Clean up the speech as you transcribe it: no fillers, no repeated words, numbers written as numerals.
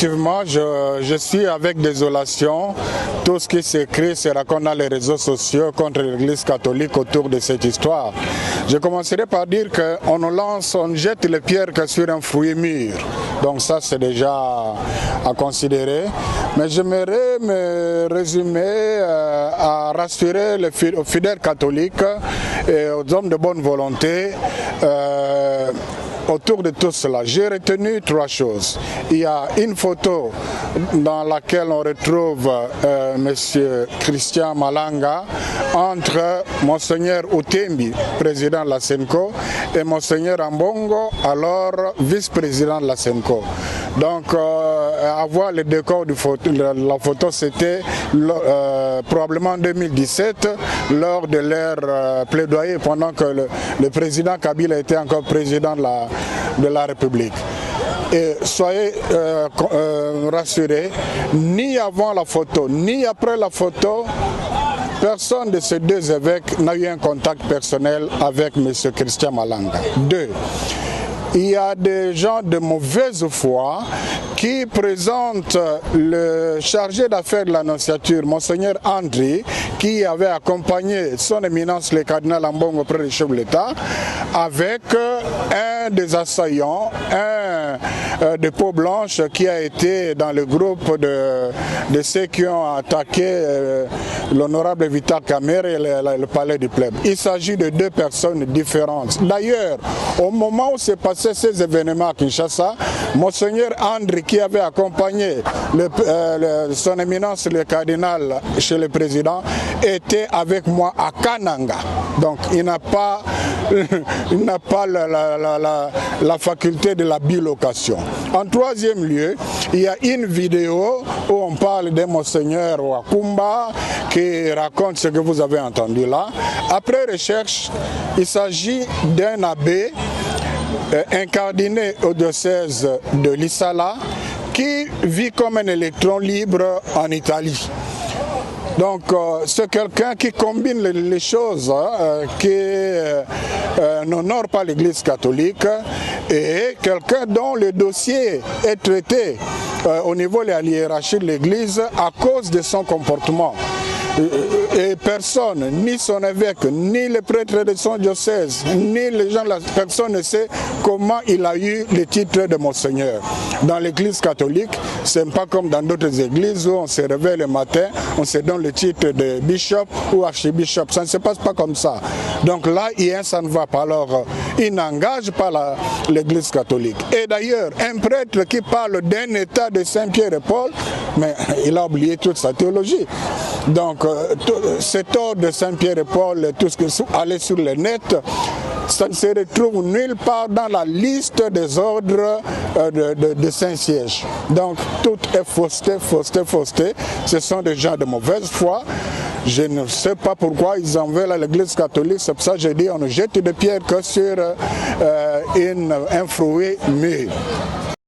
Effectivement, je suis avec désolation tout ce qui s'écrit, se raconte dans les réseaux sociaux contre l'Église catholique autour de cette histoire. Je commencerai par dire qu'on nous lance, on jette les pierres que sur un fruit mûr. Donc ça, c'est déjà à considérer. Mais j'aimerais me résumer à rassurer aux fidèles catholiques et aux hommes de bonne volonté autour de tout cela. J'ai retenu trois choses. Il y a une photo dans laquelle on retrouve M. Christian Malanga entre Monseigneur Utembi, président de la SENCO, et Monseigneur Ambongo, alors vice-président de la SENCO. Donc, avoir le décor de la photo, c'était probablement en 2017, lors de leur plaidoyer, pendant que le président Kabila était encore président de la République. Et soyez rassurés, ni avant la photo, ni après la photo, personne de ces deux évêques n'a eu un contact personnel avec M. Christian Malanga. Deux, il y a des gens de mauvaise foi qui présentent le chargé d'affaires de l'Annonciature, Monseigneur Andri, qui avait accompagné son éminence le cardinal Ambongo auprès du chef de l'État, avec un des assaillants, un de peau blanche qui a été dans le groupe de ceux qui ont attaqué l'honorable Vital Kamerhe et le palais du plèbe. Il s'agit de deux personnes différentes. D'ailleurs, au moment où s'est passé ces événements à Kinshasa, Monseigneur Andri, qui avait accompagné son éminence le cardinal chez le président, était avec moi à Kananga. Donc il n'a pas la faculté de la bilocation. En troisième lieu, il y a une vidéo où on parle de Monseigneur Wakumba qui raconte ce que vous avez entendu là. Après recherche, il s'agit d'un abbé incardiné au diocèse de Lissala qui vit comme un électron libre en Italie. Donc c'est quelqu'un qui combine les choses, qui n'honore pas l'Église catholique et quelqu'un dont le dossier est traité au niveau de la hiérarchie de l'Église à cause de son comportement. Et personne, ni son évêque, ni le prêtre de son diocèse, ni les gens, personne ne sait comment il a eu le titre de Monseigneur. Dans l'église catholique, ce n'est pas comme dans d'autres églises où on se réveille le matin, on se donne le titre de bishop ou archibishop. Ça ne se passe pas comme ça. Donc là, ça ne va pas. Alors, il n'engage pas l'église catholique. Et d'ailleurs, un prêtre qui parle d'un état de Saint-Pierre et Paul, mais il a oublié toute sa théologie. Donc, cet ordre de Saint-Pierre et Paul, tout ce qui allait sur le net, ça ne se retrouve nulle part dans la liste des ordres de Saint-Siège. Donc, tout est fausseté, fausseté, fausseté. Ce sont des gens de mauvaise foi. Je ne sais pas pourquoi ils en veulent à l'Église catholique. C'est pour ça que j'ai dit on ne jette des pierres que sur un fruit mûr.